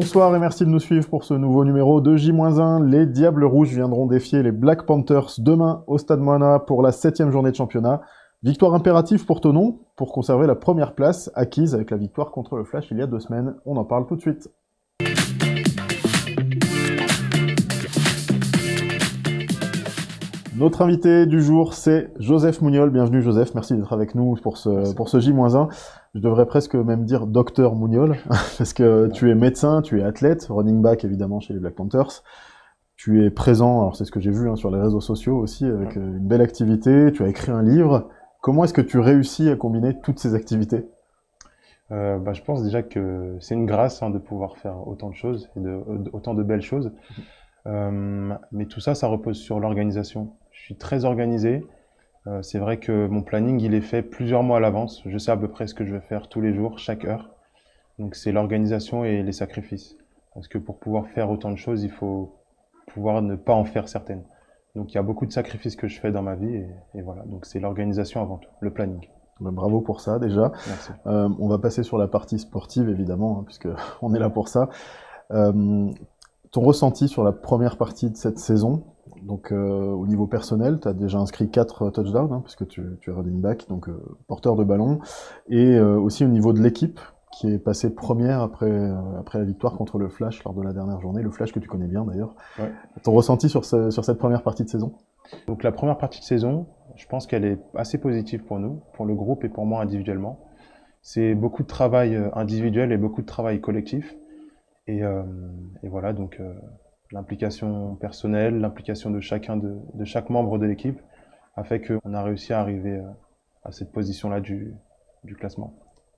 Bonsoir et merci de nous suivre pour ce nouveau numéro de J-1. Les Diables Rouges viendront défier les Black Panthers demain au Stade Moana pour la 7e journée de championnat. Victoire impérative pour Thonon pour conserver la première place acquise avec la victoire contre le Flash il y a 2 semaines. On en parle tout de suite. Notre invité du jour, c'est Joseph Mouniol. Bienvenue Joseph, merci d'être avec nous pour ce J-1. Je devrais presque même dire docteur Mouniol, parce que tu es médecin, tu es athlète, running back évidemment chez les Black Panthers. Tu es présent, alors c'est ce que j'ai vu sur les réseaux sociaux aussi, avec une belle activité. Tu as écrit un livre. Comment est-ce que tu réussis à combiner toutes ces activités ? Je pense déjà que c'est une grâce de pouvoir faire autant de choses, et autant de belles choses. Mais tout ça, ça repose sur l'organisation. Je suis très organisé. C'est vrai que mon planning, il est fait plusieurs mois à l'avance. Je sais à peu près ce que je vais faire tous les jours, chaque heure. Donc c'est l'organisation et les sacrifices. Parce que pour pouvoir faire autant de choses, il faut pouvoir ne pas en faire certaines. Donc il y a beaucoup de sacrifices que je fais dans ma vie et voilà. Donc c'est l'organisation avant tout, le planning. Bravo pour ça déjà. Merci. On va passer sur la partie sportive évidemment, puisque on est là pour ça. Ton ressenti sur la première partie de cette saison, donc au niveau personnel, tu as déjà inscrit 4 touchdowns, puisque tu es running back, donc porteur de ballon, et aussi au niveau de l'équipe, qui est passée première après la victoire contre le Flash lors de la dernière journée, le Flash que tu connais bien d'ailleurs. Ouais. Ton ressenti sur cette première partie de saison ? Donc la première partie de saison, je pense qu'elle est assez positive pour nous, pour le groupe et pour moi individuellement. C'est beaucoup de travail individuel et beaucoup de travail collectif. Et voilà, donc l'implication personnelle, l'implication de chaque membre de l'équipe a fait qu'on a réussi à arriver à cette position-là du classement.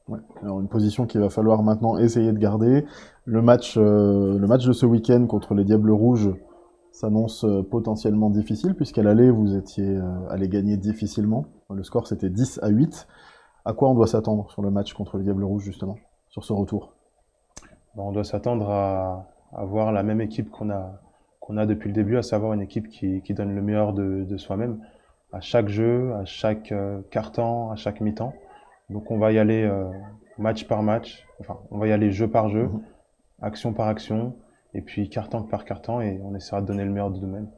Ouais. Alors une position qu'il va falloir maintenant essayer de garder. Le match de ce week-end contre les Diables Rouges s'annonce potentiellement difficile, puisqu'à l'aller, vous étiez allé gagner difficilement. Le score, c'était 10-8. À quoi on doit s'attendre sur le match contre les Diables Rouges, justement, sur ce retour ? On doit s'attendre à avoir la même équipe qu'on a depuis le début, à savoir une équipe qui donne le meilleur de soi-même à chaque jeu, à chaque quart-temps, à chaque mi-temps. Donc on va y aller match par match, enfin on va y aller jeu par jeu, action par action, et puis quart-temps par quart-temps, et on essaiera de donner le meilleur de nous-mêmes.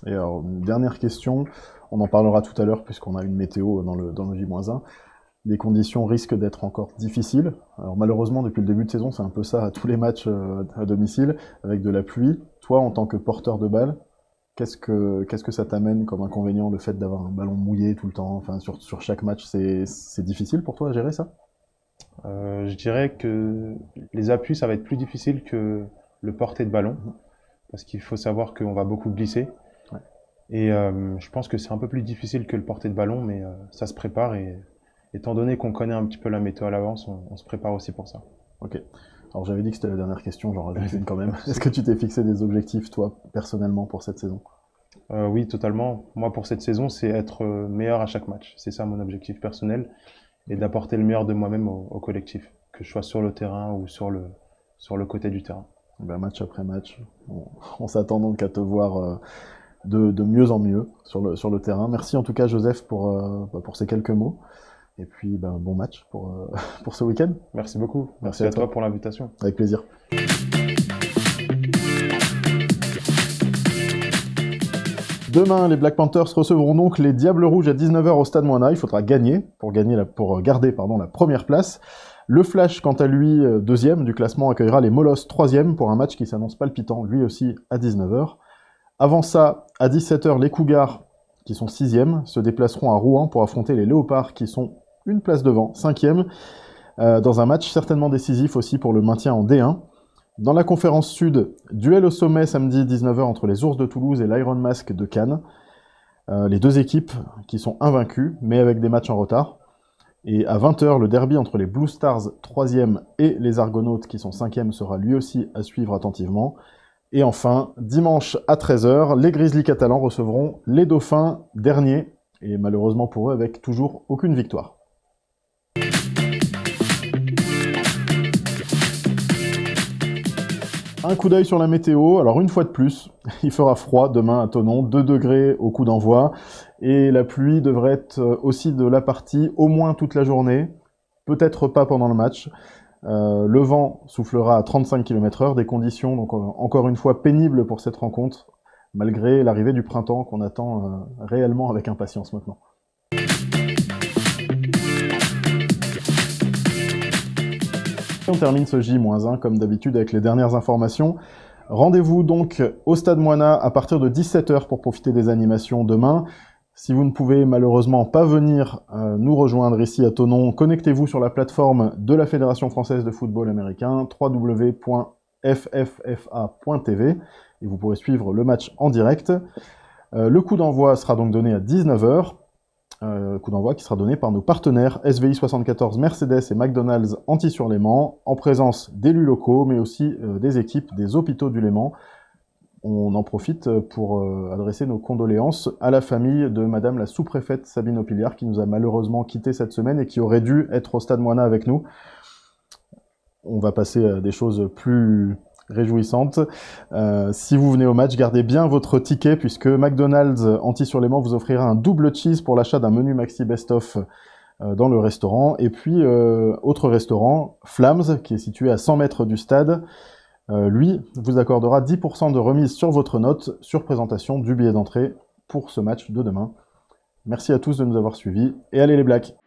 Et alors, une dernière question, on en parlera tout à l'heure puisqu'on a une météo dans le J-1. Les conditions risquent d'être encore difficiles. Alors malheureusement, depuis le début de saison, c'est un peu ça à tous les matchs à domicile, avec de la pluie. Toi, en tant que porteur de balle, qu'est-ce que ça t'amène comme inconvénient, le fait d'avoir un ballon mouillé tout le temps, enfin sur chaque match, c'est difficile pour toi à gérer ça ? Je dirais que les appuis, ça va être plus difficile que le porter de ballon, parce qu'il faut savoir qu'on va beaucoup glisser. Ouais. Et je pense que c'est un peu plus difficile que le porter de ballon, mais ça se prépare et étant donné qu'on connaît un petit peu la météo à l'avance, on se prépare aussi pour ça. Ok. Alors j'avais dit que c'était la dernière question, j'en rajoute une quand même. Est-ce que tu t'es fixé des objectifs, toi, personnellement, pour cette saison ? Oui, totalement. Moi, pour cette saison, c'est être meilleur à chaque match. C'est ça mon objectif personnel, et d'apporter le meilleur de moi-même au collectif, que je sois sur le terrain ou sur le côté du terrain. Match après match, on s'attend donc à te voir de mieux en mieux sur le terrain. Merci en tout cas Joseph pour ces quelques mots. Et puis bon match pour ce week-end. Merci beaucoup. Merci à toi pour l'invitation. Avec plaisir. Demain, les Black Panthers recevront donc les Diables Rouges à 19h au Stade Moana. Il faudra gagner pour garder la première place. Le Flash, quant à lui, deuxième du classement, accueillera les Molosses, troisième, pour un match qui s'annonce palpitant, lui aussi, à 19h. Avant ça, à 17h, les Cougars, qui sont 6e, se déplaceront à Rouen pour affronter les Léopards, qui sont une place devant, 5e, dans un match certainement décisif aussi pour le maintien en D1. Dans la conférence sud, duel au sommet samedi 19h entre les Ours de Toulouse et l'Iron Mask de Cannes. Les deux équipes qui sont invaincues, mais avec des matchs en retard. Et à 20h, le derby entre les Blue Stars 3e et les Argonautes qui sont 5e sera lui aussi à suivre attentivement. Et enfin, dimanche à 13h, les Grizzlies catalans recevront les Dauphins derniers, et malheureusement pour eux avec toujours aucune victoire. Un coup d'œil sur la météo, alors une fois de plus, il fera froid demain à Thonon, 2 degrés au coup d'envoi, et la pluie devrait être aussi de la partie au moins toute la journée, peut-être pas pendant le match. Le vent soufflera à 35 km/h, des conditions donc encore une fois pénibles pour cette rencontre, malgré l'arrivée du printemps qu'on attend réellement avec impatience maintenant. On termine ce J-1 comme d'habitude avec les dernières informations. Rendez-vous donc au Stade Moina à partir de 17 h pour profiter des animations demain. Si vous ne pouvez malheureusement pas venir nous rejoindre ici à Thonon, connectez-vous sur la plateforme de la Fédération française de football américain, www.fffa.tv, et vous pourrez suivre le match en direct. Le coup d'envoi sera donc donné à 19 h, coup d'envoi qui sera donné par nos partenaires SVI 74, Mercedes et McDonald's Antilly-sur-Léman, en présence d'élus locaux, mais aussi des équipes des hôpitaux du Léman. On en profite pour adresser nos condoléances à la famille de Madame la sous-préfète Sabine Opiliard, qui nous a malheureusement quittés cette semaine et qui aurait dû être au Stade Moina avec nous. On va passer à des choses plus réjouissantes. Si vous venez au match, gardez bien votre ticket, puisque McDonald's Antilly-sur-Léman vous offrira un double cheese pour l'achat d'un menu Maxi Best-of dans le restaurant. Et puis, autre restaurant, Flams, qui est situé à 100 mètres du stade, lui vous accordera 10% de remise sur votre note sur présentation du billet d'entrée pour ce match de demain. Merci à tous de nous avoir suivis et allez les Blacks!